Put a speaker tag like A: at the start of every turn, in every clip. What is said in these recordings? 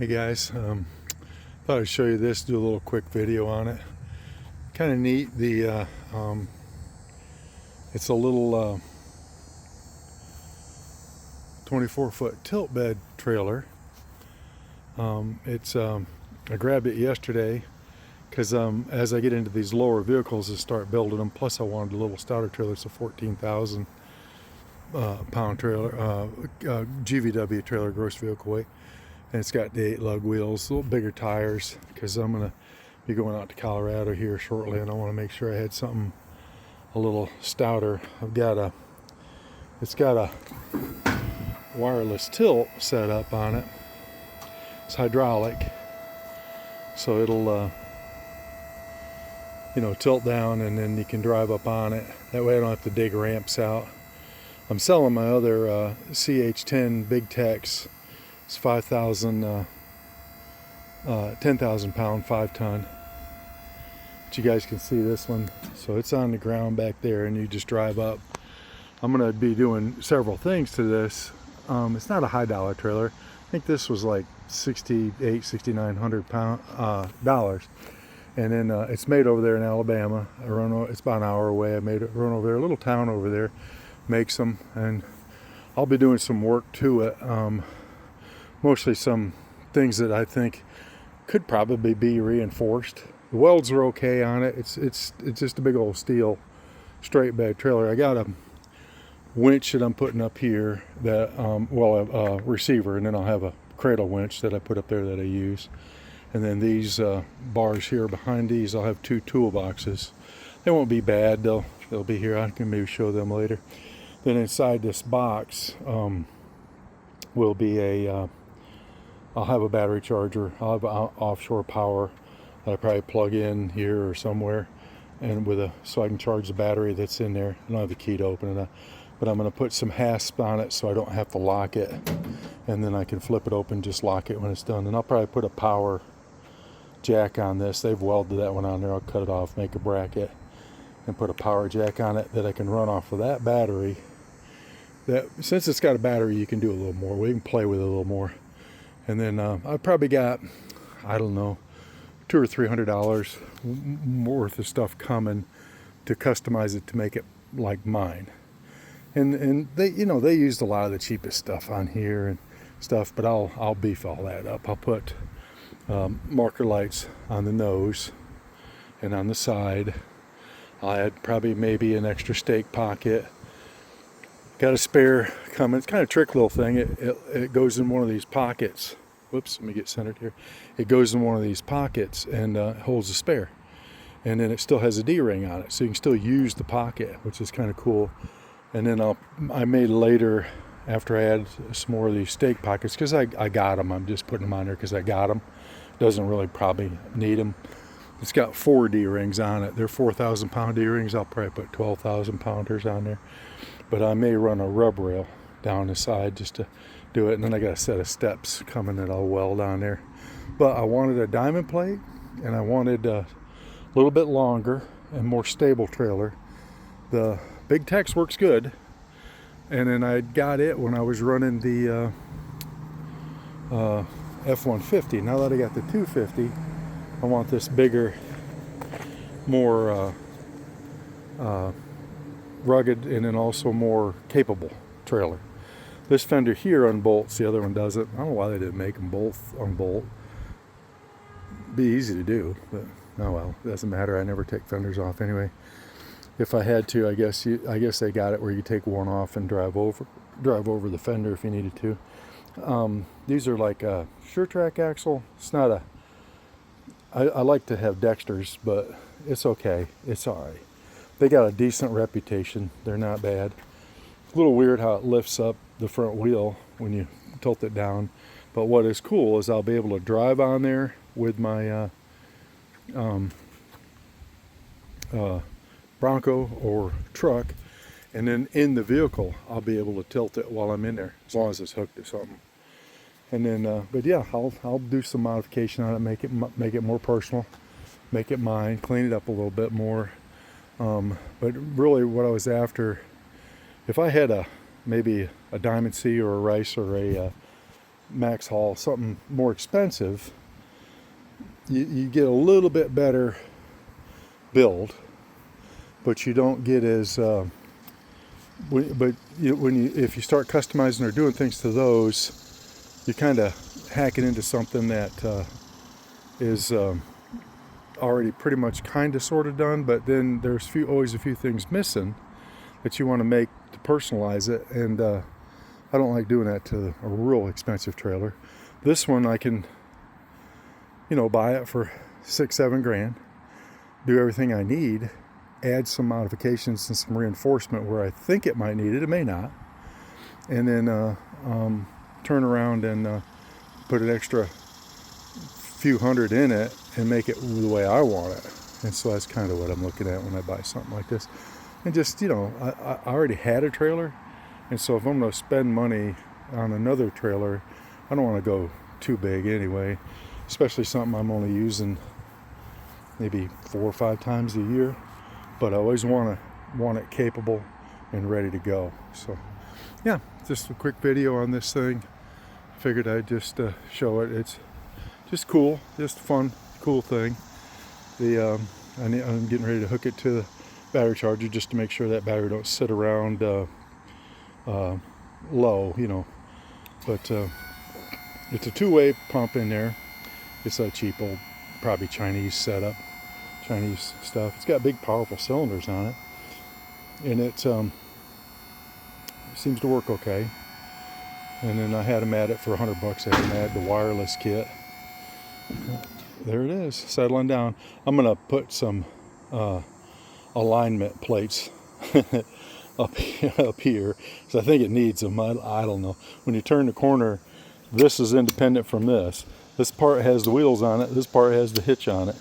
A: Hey guys, thought I'd show you this, do a little quick video on it. Kind of neat. It's a little 24-foot tilt bed trailer. I grabbed it yesterday because as I get into these lower vehicles and start building them, plus I wanted a little stouter trailer. It's a 14,000 pound trailer, GVW trailer, gross vehicle weight. And it's got the 8 lug wheels, a little bigger tires, because I'm going to be going out to Colorado here shortly, and I want to make sure I had something a little stouter. It's got a wireless tilt set up on it. It's hydraulic, so it'll tilt down, and then you can drive up on it. That way I don't have to dig ramps out. I'm selling my other CH10 Big Tex. It's 10,000 pound, 5 ton. But you guys can see this one. So it's on the ground back there, and you just drive up. I'm going to be doing several things to this. It's not a high dollar trailer. I think this was like $6,900 dollars. And then it's made over there in Alabama. It's about an hour away. I run over there, a little town over there, makes them, and I'll be doing some work to it. Mostly some things that I think could probably be reinforced. The welds are okay on it. It's just a big old steel straight bed trailer. I got a winch that I'm putting up here that a receiver, and then I'll have a cradle winch that I put up there that I use. And then these bars here behind these, I'll have 2 toolboxes. They won't be bad. They'll be here. I can maybe show them later. Then inside this box will be I'll have a battery charger. I'll have offshore power that I probably plug in here or somewhere, and so I can charge the battery that's in there. I don't have the key to open it up, but I'm going to put some hasp on it so I don't have to lock it, and then I can flip it open, just lock it when it's done. And I'll probably put a power jack on this. They've welded that one on there. I'll cut it off, make a bracket, and put a power jack on it that I can run off of that battery. Since it's got a battery, you can do a little more. We can play with it a little more. And then I've probably got, I don't know, $200 or $300 worth of stuff coming to customize it to make it like mine. And they used a lot of the cheapest stuff on here and stuff, but I'll beef all that up. I'll put marker lights on the nose and on the side. I'll add probably maybe an extra stake pocket. Got a spare coming. It's kind of a trick little thing. It goes in one of these pockets. Whoops, let me get centered here. It goes in one of these pockets and holds a spare. And then it still has a D-ring on it, so you can still use the pocket, which is kind of cool. And then I made later, after I add some more of these stake pockets, because I got them. I'm just putting them on there because I got them. Doesn't really probably need them. It's got 4 D-rings on it. They're 4,000 pound D-rings. I'll probably put 12,000 pounders on there. But I may run a rub rail down the side just to do it. And then I got a set of steps coming that I'll weld on there. But I wanted a diamond plate, and I wanted a little bit longer and more stable trailer. The Big Tex works good. And then I got it when I was running the F-150. Now that I got the 250, I want this bigger, more rugged, and then also more capable trailer. This fender here unbolts, the other one doesn't. I don't know why they didn't make them both unbolt. Be easy to do, but oh well, it doesn't matter. I never take fenders off anyway. If I had to, I guess they got it where you take one off and drive over the fender if you needed to. These are like a SureTrack axle. It's not a. I like to have Dexters, but it's okay. It's all right. They got a decent reputation. They're not bad. It's a little weird how it lifts up the front wheel when you tilt it down. But what is cool is I'll be able to drive on there with my Bronco or truck. And then in the vehicle, I'll be able to tilt it while I'm in there, as long as it's hooked to something. And then, but yeah, I'll do some modification on it, make it more personal, make it mine, clean it up a little bit more. But really what I was after, if I had maybe a Diamond C or a Rice or a max haul, something more expensive, you get a little bit better build, but you don't get as if you start customizing or doing things to those, you kind of hack it into something that is already pretty much kind of sort of done, but then there's always a few things missing that you want to make to personalize it, and I don't like doing that to a real expensive trailer. This one I can, buy it for $6-7 grand, do everything I need, add some modifications and some reinforcement where I think it might need it, it may not, and then turn around and put an extra few hundred in it and make it the way I want it. And so that's kind of what I'm looking at when I buy something like this. And just, I already had a trailer, and so if I'm going to spend money on another trailer, I don't want to go too big anyway, especially something I'm only using maybe 4 or 5 times a year. But I always want it capable and ready to go. So yeah, just a quick video on this thing. Figured I'd just show it. It's just cool, just a fun, cool thing. I'm getting ready to hook it to the battery charger just to make sure that battery don't sit around low, But it's a 2-way pump in there. It's a cheap old, probably Chinese setup, Chinese stuff. It's got big, powerful cylinders on it, and it seems to work okay. And then I had them at it for $100. I had them add the wireless kit. There it is, settling down. I'm gonna put some alignment plates up here, because I think it needs them. I don't know. When you turn the corner, this is independent from this. This part has the wheels on it. This part has the hitch on it.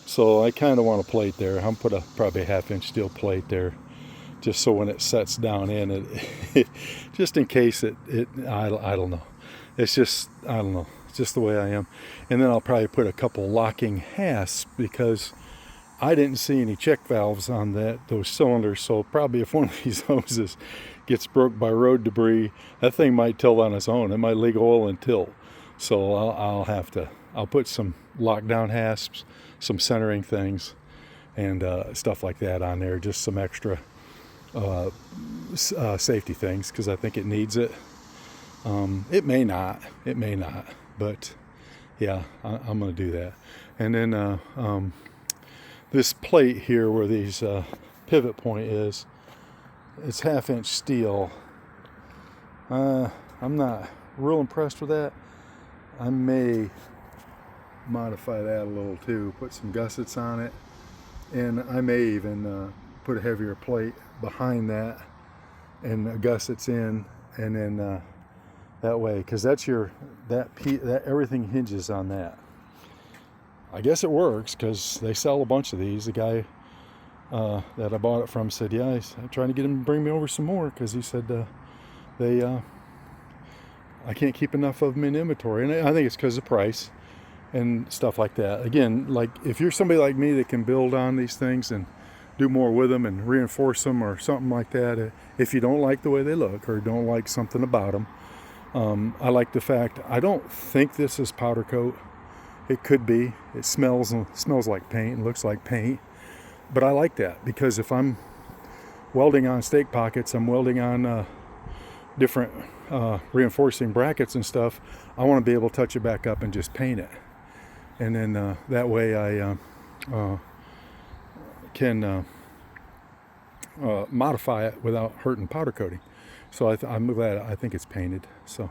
A: So I kind of want a plate there. I'm put probably a 1/2-inch steel plate there, just so when it sets down in it, just in case I don't know. It's just, I don't know. It's just the way I am. And then I'll probably put a couple locking hasps, because I didn't see any check valves on those cylinders. So probably if one of these hoses gets broke by road debris, that thing might tilt on its own. It might leak oil and tilt. So I'll put some lockdown hasps, some centering things, and stuff like that on there. Just some extra safety things, because I think it needs it. It may not, but yeah, I'm going to do that. And then this plate here where these pivot point is, it's 1/2-inch steel. I'm not real impressed with that. I may modify that a little too, put some gussets on it, and I may even put a heavier plate behind that and gussets in, and then that way, because that everything hinges on that. I guess it works, because they sell a bunch of these. The guy that I bought it from said, yeah, I'm trying to get him to bring me over some more, because he said I can't keep enough of them in inventory. And I think it's because of price and stuff like that. Again, like if you're somebody like me that can build on these things and do more with them and reinforce them or something like that, if you don't like the way they look or don't like something about them, I like the fact, I don't think this is powder coat. It could be. It smells like paint and looks like paint. But I like that, because if I'm welding on stake pockets, I'm welding on different reinforcing brackets and stuff, I want to be able to touch it back up and just paint it. And then that way I can modify it without hurting powder coating. So I'm glad. I think it's painted. So,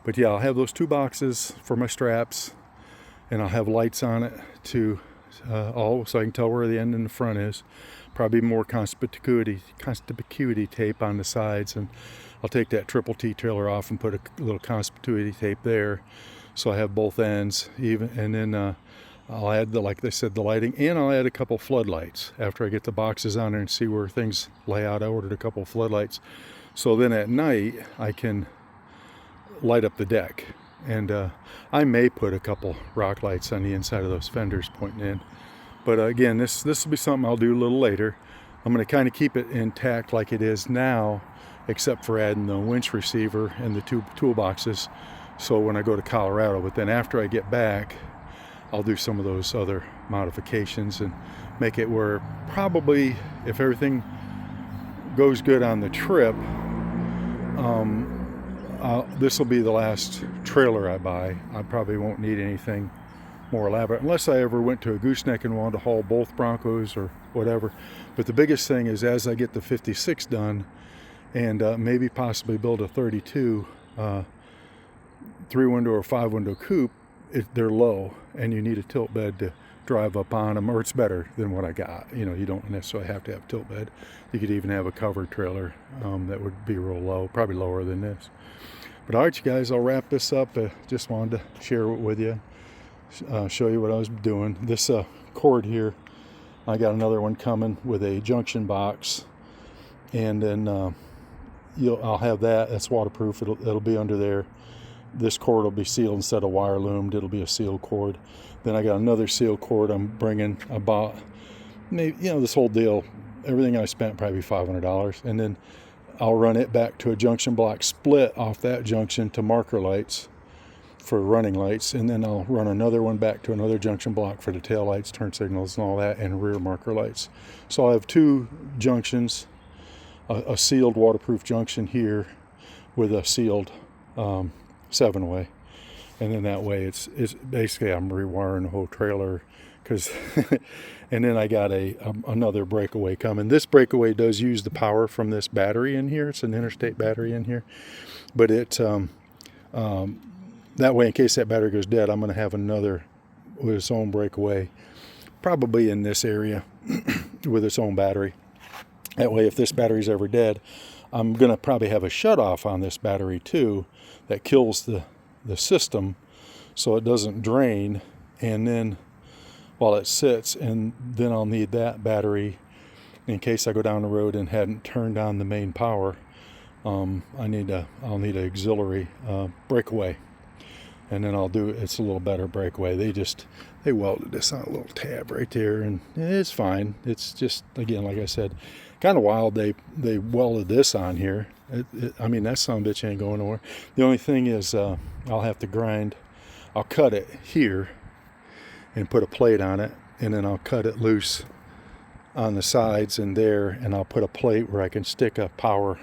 A: but yeah, I'll have those 2 boxes for my straps, and I'll have lights on it to so I can tell where the end and the front is. Probably more conspicuity tape on the sides, and I'll take that triple T trailer off and put a little conspicuity tape there, so I have both ends even. And then I'll add like they said, the lighting, and I'll add a couple floodlights after I get the boxes on there and see where things lay out. I ordered a couple floodlights, so then at night I can light up the deck. And I may put a couple rock lights on the inside of those fenders pointing in. But again, this will be something I'll do a little later. I'm going to kind of keep it intact like it is now, except for adding the winch receiver and the 2 toolboxes so when I go to Colorado. But then after I get back, I'll do some of those other modifications and make it where probably, if everything goes good on the trip, this will be the last trailer I buy. I probably won't need anything more elaborate unless I ever went to a gooseneck and wanted to haul both Broncos or whatever. But the biggest thing is, as I get the 56 done and maybe possibly build a 32 3-window or 5-window coupe, they're low and you need a tilt bed to drive up on them, or it's better than what I got. You know, you don't necessarily have to have a tilt bed. You could even have a covered trailer that would be real low, probably lower than this. But all right, you guys, I'll wrap this up. Just wanted to share it with you, show you what I was doing. This cord here, I got another one coming with a junction box, and then I'll have that. That's waterproof. It'll be under there. This cord will be sealed instead of wire loomed. It'll be a sealed cord. Then I got another sealed cord I'm bringing about, maybe, you know, this whole deal, everything I spent probably $500. And then I'll run it back to a junction block split off that junction to marker lights for running lights. And then I'll run another one back to another junction block for the tail lights, turn signals, and all that, and rear marker lights. So I have two junctions, a sealed waterproof junction here with a sealed 7-way, and then that way it's basically I'm rewiring the whole trailer, because and then I got another breakaway coming. This breakaway does use the power from this battery in here. It's an interstate battery in here, but it that way, in case that battery goes dead, I'm going to have another with its own breakaway, probably in this area with its own battery. That way, if this battery's ever dead, I'm going to probably have a shut-off on this battery too that kills the system so it doesn't drain, and then while it sits, and then I'll need that battery in case I go down the road and hadn't turned on the main power. I'll need an auxiliary breakaway, and then it's a little better breakaway. They welded this on a little tab right there, and it's fine. It's just, again, like I said, kind of wild they welded this on here. I mean, that son of a bitch ain't going nowhere. The only thing is I'll have to I'll cut it here and put a plate on it, and then I'll cut it loose on the sides and there, and I'll put a plate where I can stick a power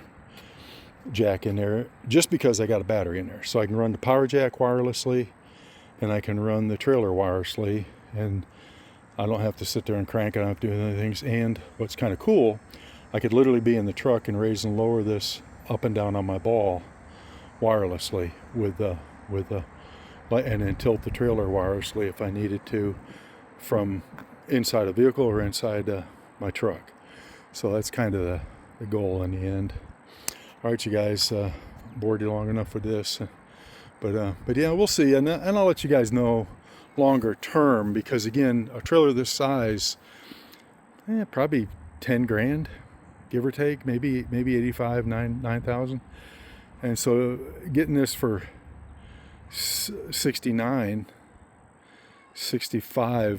A: jack in there, just because I got a battery in there. So I can run the power jack wirelessly, and I can run the trailer wirelessly, and I don't have to sit there and crank it. I don't have to do other things. And what's kind of cool, I could literally be in the truck and raise and lower this up and down on my ball wirelessly with and then tilt the trailer wirelessly if I needed to from inside a vehicle or inside my truck. So that's kind of the goal in the end. All right, you guys, bored you long enough with this, but yeah, we'll see, and I'll let you guys know longer term, because again, a trailer this size, probably 10 grand, give or take, maybe 85, 9,000. And so getting this for 65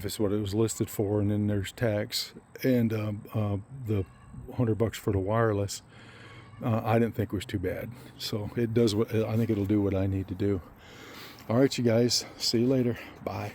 A: is what it was listed for, and then there's tax and the $100 for the wireless. I didn't think it was too bad. So it does what I think it'll do what I need to do. All right, you guys, see you later. Bye.